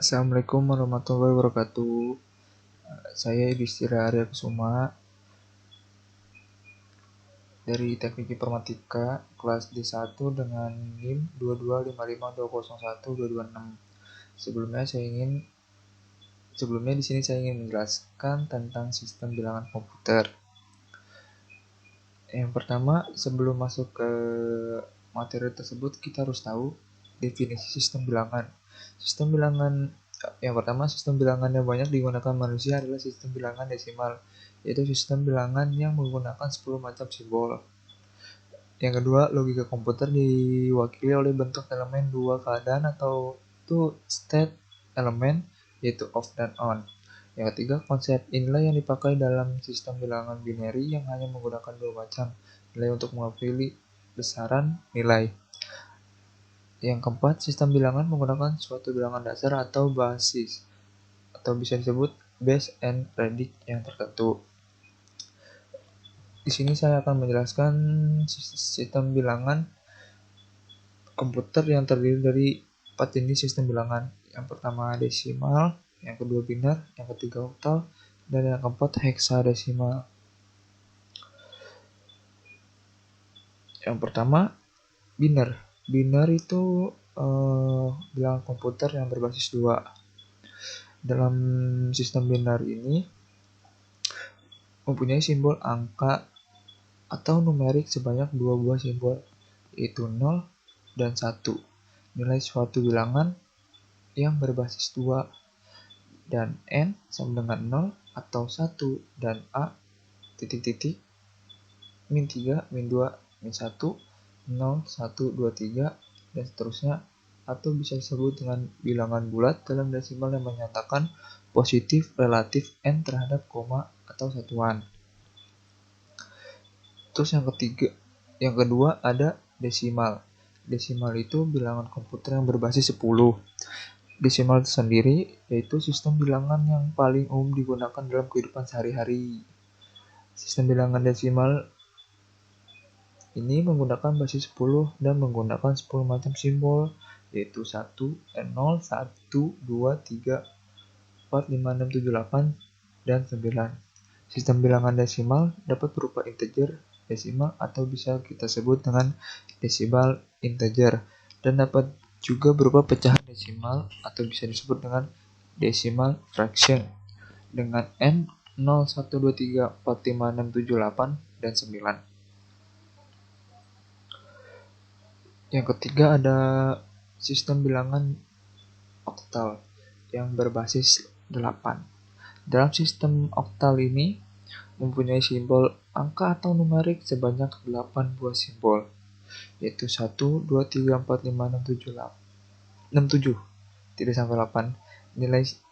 Assalamualaikum warahmatullahi wabarakatuh. Saya Yudhistira Arya Kusuma dari Teknik Informatika kelas D1 dengan NIM 22552012226. Sebelumnya di sini saya ingin menjelaskan tentang sistem bilangan komputer. Yang pertama, sebelum masuk ke materi tersebut, kita harus tahu definisi sistem bilangan. Yang pertama, sistem bilangan yang banyak digunakan manusia adalah sistem bilangan desimal, yaitu sistem bilangan yang menggunakan 10 macam simbol. Yang kedua, logika komputer diwakili oleh bentuk elemen dua keadaan atau two state elemen, yaitu off dan on. Yang ketiga, konsep inilah yang dipakai dalam sistem bilangan binary yang hanya menggunakan dua macam nilai untuk mewakili besaran nilai. Yang keempat, sistem bilangan menggunakan suatu bilangan dasar atau basis, atau bisa disebut base and predict yang tertentu. Di sini saya akan menjelaskan sistem bilangan komputer yang terdiri dari 4 jenis sistem bilangan. Yang pertama desimal, yang kedua biner, yang ketiga oktal, dan yang keempat heksadesimal. Yang pertama biner. Biner itu bilangan komputer yang berbasis 2. Dalam sistem biner ini mempunyai simbol angka atau numerik sebanyak 2 buah simbol, yaitu 0 dan 1. Nilai suatu bilangan yang berbasis 2 dan n sama dengan 0 atau 1 dan a titik-titik min 3, min 2, min 1, 0, 1, 2, 3 dan seterusnya, atau bisa disebut dengan bilangan bulat dalam desimal yang menyatakan positif relatif n terhadap koma atau satuan. Terus yang kedua ada desimal. Desimal itu bilangan komputer yang berbasis 10. Desimal sendiri yaitu sistem bilangan yang paling umum digunakan dalam kehidupan sehari-hari. Sistem bilangan desimal ini menggunakan basis 10 dan menggunakan 10 macam simbol, yaitu 1, 0, 1, 2, 3, 4, 5, 6, 7, 8, dan 9. Sistem bilangan desimal dapat berupa integer, desimal, atau bisa kita sebut dengan desimal integer, dan dapat juga berupa pecahan desimal atau bisa disebut dengan decimal fraction dengan n 0, 1, 2, 3, 4, 5, 6, 7, 8, dan 9. Yang ketiga ada sistem bilangan oktal yang berbasis 8. Dalam sistem oktal ini mempunyai simbol angka atau numerik sebanyak 8 buah simbol, yaitu 1, 2, 3, 4, 5, 6, 7, 7, tidak sampai 8.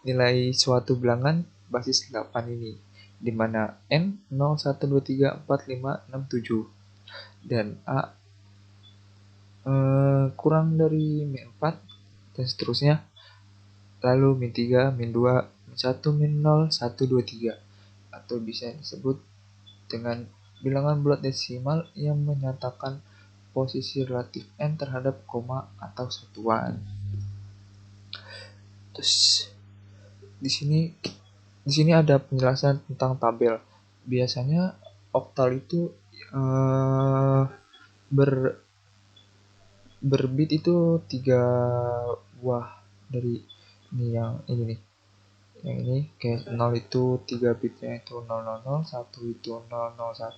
Nilai suatu bilangan basis 8 ini, di mana n 0, 1, 2, 3, 4, 5, 6, 7 dan a kurang dari min 4 dan seterusnya, lalu min 3, min 2, min 1, min 0, 1, 2, 3, atau bisa disebut dengan bilangan bulat desimal yang menyatakan posisi relatif n terhadap koma atau satuan. Terus di sini ada penjelasan tentang tabel. Biasanya oktal itu berbit itu 3 buah dari ini nih. Yang ini kayak 0 itu 3 bitnya itu 000, 1 itu 001,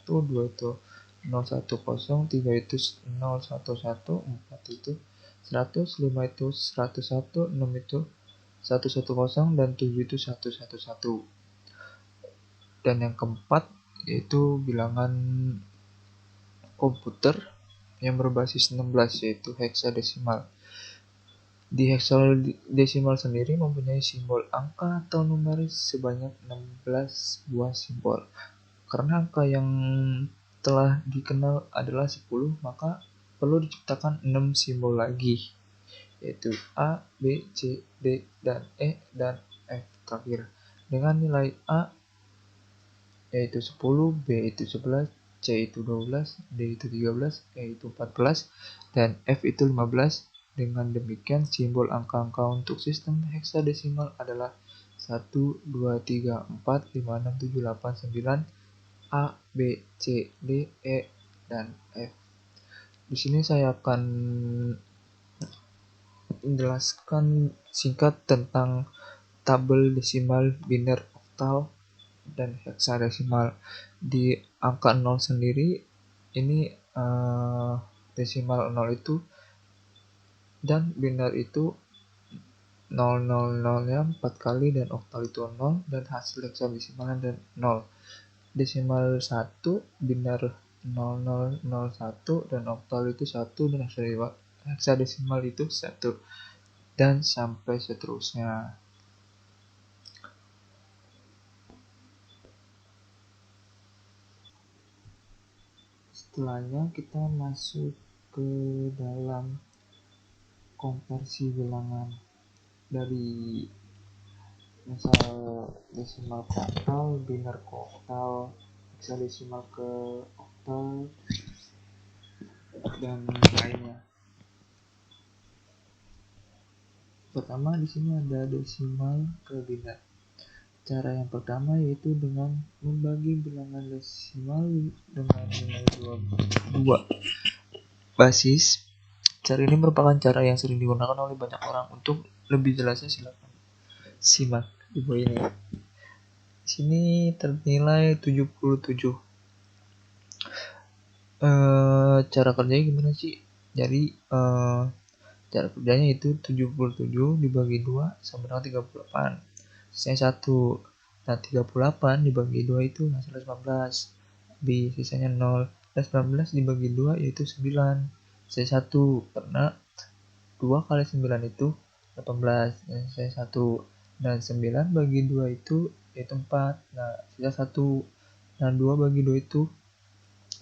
2 itu 010, 3 itu 011, 4 itu 100, 5 itu 101, 6 itu 110, dan 7 itu 111. Dan yang keempat yaitu bilangan komputer yang berbasis 16, yaitu heksadesimal. Di heksadesimal sendiri mempunyai simbol angka atau numeris sebanyak 16 buah simbol. Karena angka yang telah dikenal adalah 10, maka perlu diciptakan 6 simbol lagi, yaitu A, B, C, D, dan E, dan F terakhir. Dengan nilai A yaitu 10, B itu 11, C itu 12, D itu 13, E itu 14, dan F itu 15, Dengan demikian, simbol angka-angka untuk sistem heksadesimal adalah 1, 2, 3, 4, 5, 6, 7, 8, 9, A, B, C, D, E, dan F. Di sini saya akan menjelaskan singkat tentang tabel desimal, biner, oktal, dan heksadesimal. Di angka 0 sendiri, ini desimal 0 itu dan biner itu 000-nya 4 kali, dan oktal itu 0, dan hasil heksadesimalnya dan 0. Desimal 1, biner 0001, dan oktal itu 1, dan heksadesimal itu 1, dan sampai seterusnya. Setelahnya kita masuk ke dalam konversi bilangan dari misal desimal ke oktal, biner ke oktal, heksadesimal ke oktal, dan lainnya. Pertama di sini ada desimal ke biner. Cara yang pertama yaitu dengan membagi bilangan desimal dengan nilai 2 basis. Cara ini merupakan cara yang sering digunakan oleh banyak orang. Untuk lebih jelasnya silakan simak di bawah ini. Di sini ternilai 77. Cara kerjanya gimana sih? Jadi cara kerjanya itu 77 dibagi 2 sama dengan 38. Sisanya 1. Nah, 38 dibagi 2 itu hasilnya 19. B, sisanya 0. Dan 19 dibagi 2 yaitu 9. Sisanya 1 karena 2 kali 9 itu 18. Dan sisanya 1. Dan 9 bagi 2 itu yaitu 4. Nah, sisa 1. Nah, 2 bagi 2 itu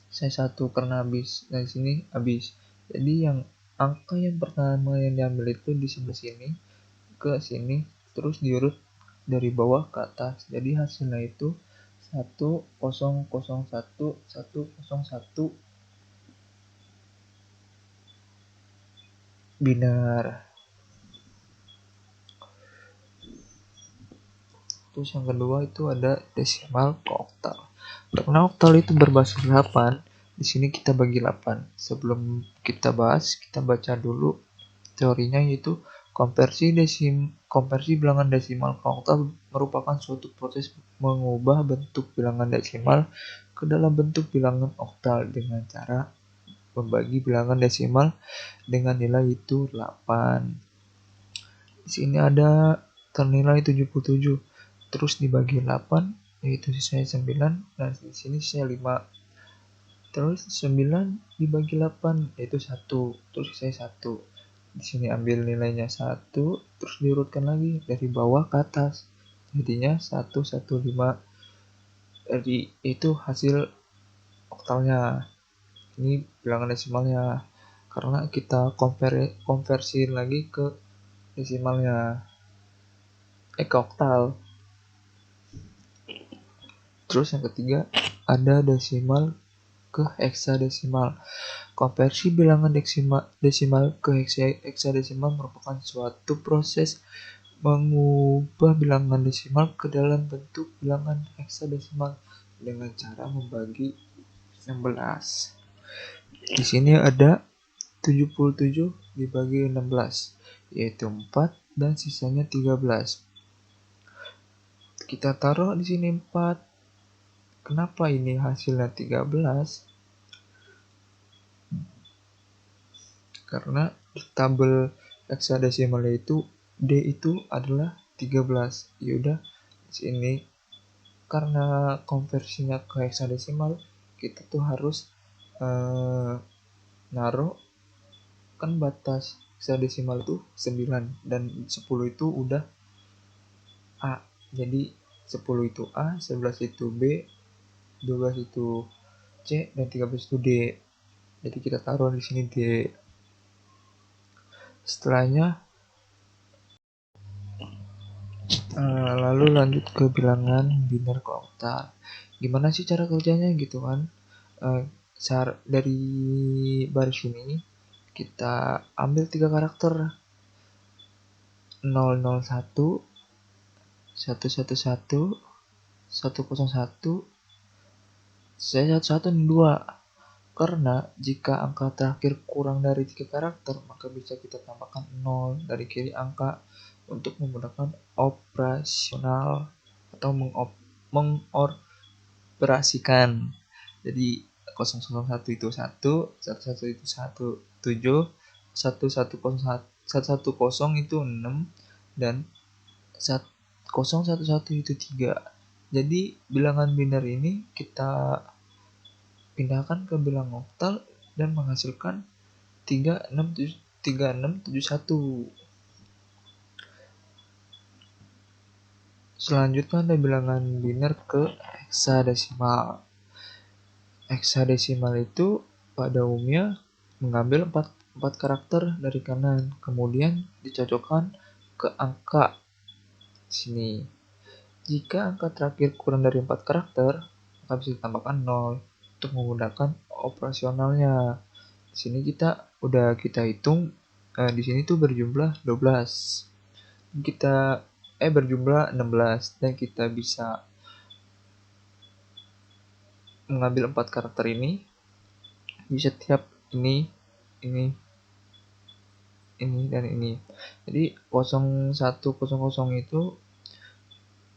sisa 1 karena habis. Nah, di sini habis. Jadi yang angka yang pertama yang diambil itu di sebelah sini ke sini, terus diurut dari bawah ke atas. Jadi hasilnya itu 1001 biner. Terus yang kedua itu ada desimal ke oktal. Karena oktal itu berbasis 8, di sini kita bagi 8. Sebelum kita bahas, kita baca dulu teorinya, yaitu konversi bilangan desimal ke oktal merupakan suatu proses mengubah bentuk bilangan desimal ke dalam bentuk bilangan oktal dengan cara membagi bilangan desimal dengan nilai itu 8. Di sini ada ternilai 77. Terus dibagi 8 yaitu sisanya 9, dan di sini sisanya 5. Terus 9 dibagi 8 yaitu 1, terus sisanya 1. Di sini ambil nilainya 1, terus diurutkan lagi dari bawah ke atas. Jadinya 115. Jadi itu hasil oktalnya. Ini bilangan desimalnya. Karena kita konversi lagi ke desimalnya. Ke oktal. Terus yang ketiga ada desimal ke heksadesimal. Konversi bilangan desimal ke heksadesimal merupakan suatu proses mengubah bilangan desimal ke dalam bentuk bilangan heksadesimal dengan cara membagi 16. Di sini ada 77 dibagi 16 yaitu 4, dan sisanya 13. Kita taruh di sini 4. Kenapa ini hasilnya 13? Karena di tabel heksadesimal itu D itu adalah 13. Yaudah, di sini karena konversinya ke heksadesimal, kita tuh harus naruh, kan batas heksadesimal itu 9 dan 10 itu udah A. Jadi 10 itu A, 11 itu B, 12 itu C, dan 13 itu D. Jadi kita taruh di sini D. Setelahnya lalu lanjut ke bilangan biner ke oktal. Gimana sih cara kerjanya gitu kan? Dari baris ini kita ambil 3 karakter 001, 111, 101, saya 112. Karena jika angka terakhir kurang dari 3 karakter, maka bisa kita tambahkan 0 dari kiri angka untuk menggunakan operasional atau mengoperasikan. Jadi 001 itu 1, 11 itu 17, 1110 itu 6, dan 011 itu 3. Jadi bilangan biner ini kita pindahkan ke bilang oktal dan menghasilkan 3671. Selanjutnya ada bilangan biner ke heksadesimal. Heksadesimal itu pada umumnya mengambil 4 karakter dari kanan, kemudian dicocokkan ke angka sini. Jika angka terakhir kurang dari 4 karakter, maka bisa ditambahkan 0 untuk menggunakan operasionalnya. Di sini kita hitung di sini tuh berjumlah 12. Kita berjumlah 16 dan kita bisa mengambil 4 karakter ini di setiap ini dan ini. Jadi 0100 itu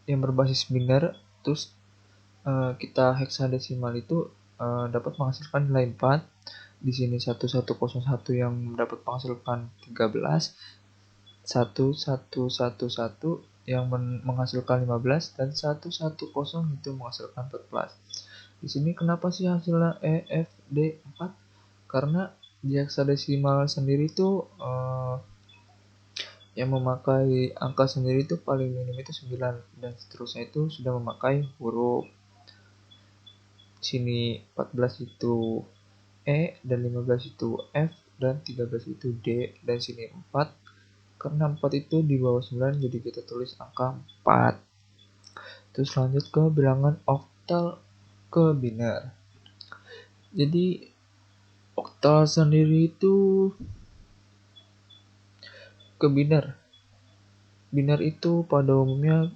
yang berbasis biner, terus kita heksadesimal itu dapat menghasilkan nilai 4. Di sini 1101 yang dapat menghasilkan 13, 1111 yang menghasilkan 15, dan 110 itu menghasilkan 14. Di sini kenapa sih hasilnya EFD 4? Karena di heksadesimal sendiri itu yang memakai angka sendiri itu paling minim itu 9, dan seterusnya itu sudah memakai huruf. Sini 14 itu E, dan 15 itu F, dan 13 itu D, dan sini 4. Karena 4 itu di bawah 9, jadi kita tulis angka 4. Terus lanjut ke bilangan oktal ke biner. Jadi oktal sendiri itu ke biner. Biner itu pada umumnya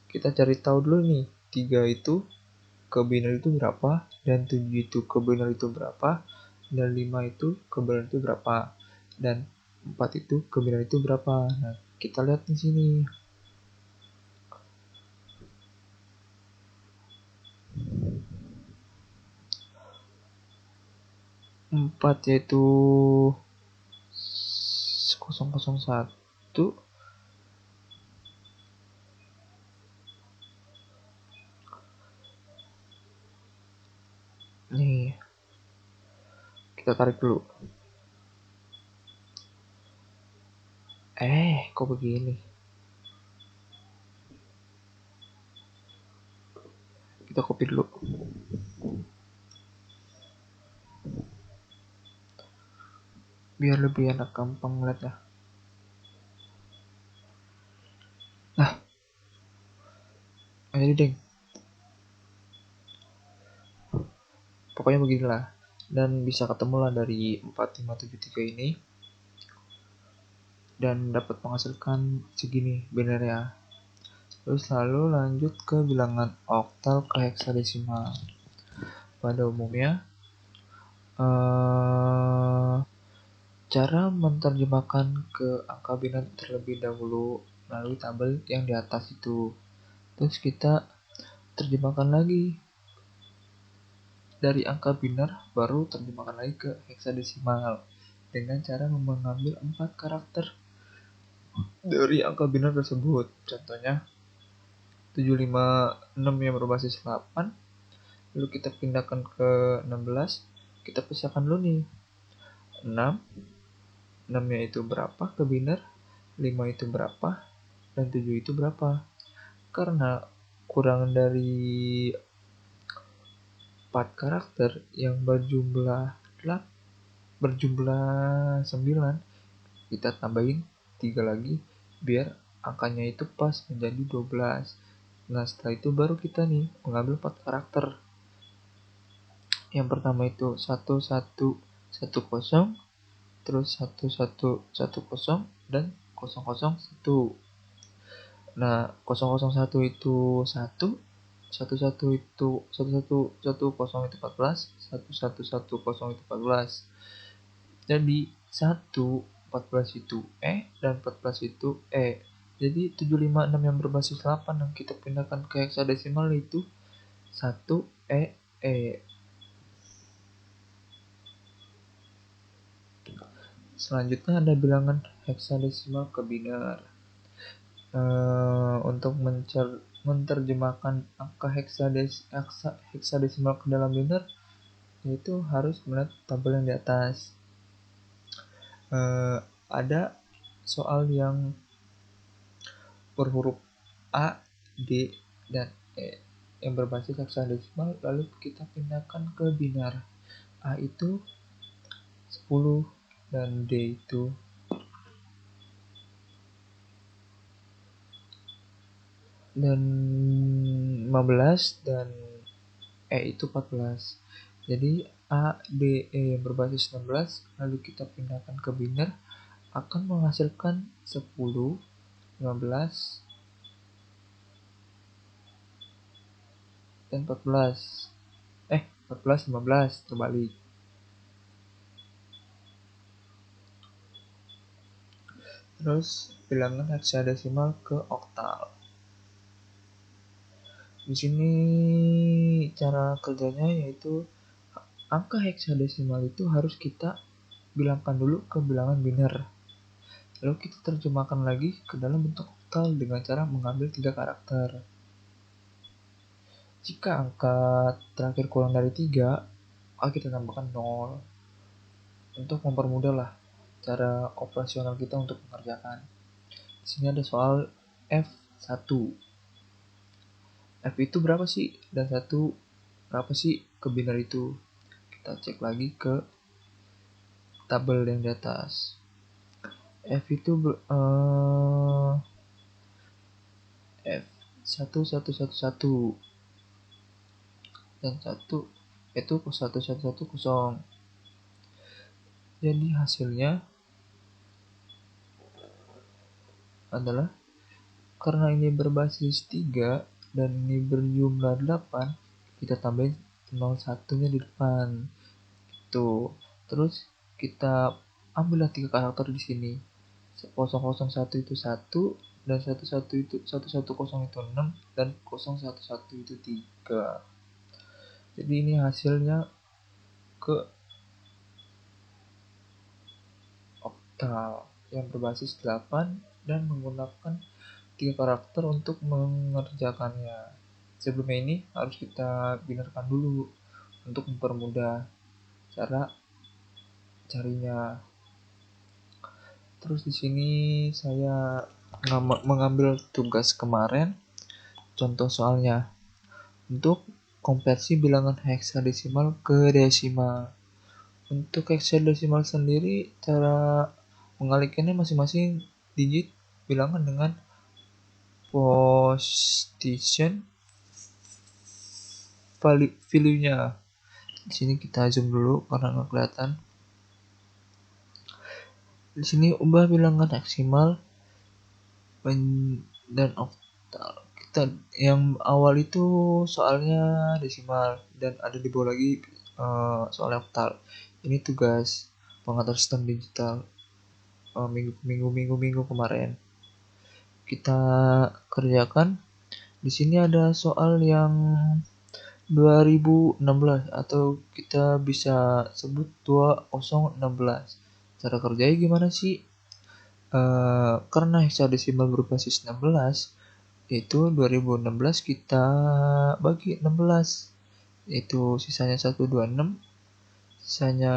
kita cari tahu dulu nih, 3 itu ke biner itu berapa, dan 7 itu ke biner itu berapa, dan 5 itu ke biner itu berapa, dan 4 itu ke biner itu berapa. Nah, kita lihat di sini. 4 yaitu 001, nih kita tarik dulu. Kok begini? Kita copy dulu. Biar lebih enak gampang ngeliatnya. Nah, jadi deng. Pokoknya beginilah. Dan bisa ketemu lah dari 4573 ini. Dan dapat menghasilkan segini binernya. Terus lalu lanjut ke bilangan oktal ke heksadesimal. Pada umumnya cara menerjemahkan ke angka biner terlebih dahulu melalui tabel yang di atas itu. Terus kita terjemahkan lagi dari angka biner, baru terjemahkan lagi ke heksadesimal dengan cara mengambil 4 karakter dari angka biner tersebut. Contohnya 756 yang berbasis 8, lalu kita pindahkan ke 16, kita pisahkan dulu nih. 6 nya itu berapa ke biner, 5 itu berapa, dan 7 itu berapa. Karena kurang dari 4 karakter yang berjumlah 9, kita tambahin 3 lagi biar angkanya itu pas menjadi 12. Nah, setelah itu baru kita nih mengambil 4 karakter. Yang pertama itu 1111, 10, terus 1110 dan 001. Nah, 001 itu 1, 11 itu 1110 itu 14, 1110 itu 14. Jadi 14 itu dan 14 itu Jadi 756 yang berbasis 8 yang kita pindahkan ke heksadesimal itu 1 E. Selanjutnya ada bilangan heksadesimal ke biner. Untuk menerjemahkan angka heksadesimal ke dalam biner, yaitu harus melihat tabel yang di atas. Ada soal yang berhuruf A, D, dan E yang berbasis heksadesimal, lalu kita pindahkan ke biner. A itu 10 dan D itu 15 dan E itu 14. Jadi A, D, E yang berbasis 16 lalu kita pindahkan ke biner akan menghasilkan 10, 15, dan 14. 14, 15 terbalik. Terus bilangan heksadesimal ke oktal. Di sini cara kerjanya yaitu angka heksadesimal itu harus kita bilangkan dulu ke bilangan biner. Lalu kita terjemahkan lagi ke dalam bentuk oktal dengan cara mengambil 3 karakter. Jika angka terakhir kurang dari 3, maka kita tambahkan 0 untuk mempermudah lah cara operasional kita untuk mengerjakan. Di sini ada soal F1. F itu berapa sih? Dan 1 berapa sih ke biner itu? Kita cek lagi ke tabel yang di atas. F itu F1111 dan 1 itu 1110. Jadi hasilnya adalah karena ini berbasis 3 dan ini berjumlah 8, kita tambahin 01-nya di depan. Terus kita ambillah 3 karakter di sini. 001 itu 1 dan 11 itu 110 itu 6 dan 011 itu 3. Jadi ini hasilnya ke oktal yang berbasis 8 dan menggunakan 3 karakter untuk mengerjakannya. Sebelumnya ini harus kita binarkan dulu untuk mempermudah cara carinya. Terus di sini saya mengambil tugas kemarin, contoh soalnya untuk konversi bilangan heksadesimal ke desimal. Untuk heksadesimal sendiri, cara mengalikannya masing-masing digit bilangan dengan position value-nya. Di sini kita zoom dulu karena nggak kelihatan. Di sini ubah bilangan heksimal dan oktal. Kita yang awal itu soalnya desimal dan ada di bawah lagi soal oktal. Ini tugas pengatur sistem digital minggu kemarin. Kita kerjakan. Di sini ada soal yang 2016 atau kita bisa sebut 2016. Cara kerjanya gimana sih? Karena heksadesimal berbasis 16, yaitu 2016 kita bagi 16, yaitu sisanya 126, sisanya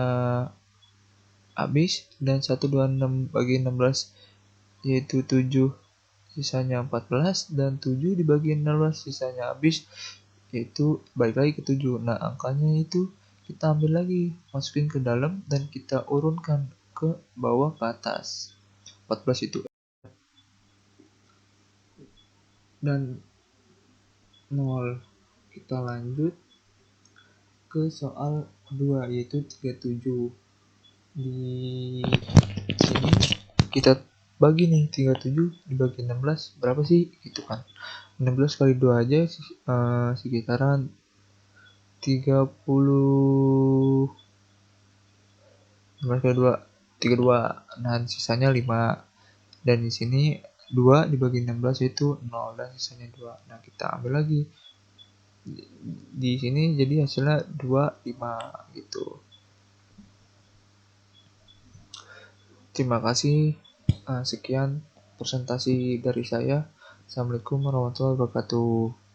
habis, dan 126 bagi 16 yaitu 7, sisanya 14, dan 7 dibagi 16 sisanya habis, yaitu balik lagi ke 7. Nah, angkanya itu kita ambil lagi, masukin ke dalam, dan kita urunkan ke bawah ke atas. 14 itu dan 0. Kita lanjut ke soal kedua, yaitu 37. Di sini kita bagi nih 37 dibagi 16 berapa sih gitu kan. 16 kali 2 aja sekitaran 30, 16 kali 2 32. Nah, sisanya 5. Dan di sini 2 dibagi 16 itu 0 dan sisanya 2. Nah, kita ambil lagi. Di sini jadi hasilnya 25 gitu. Terima kasih. Sekian presentasi dari saya. Assalamualaikum warahmatullahi wabarakatuh.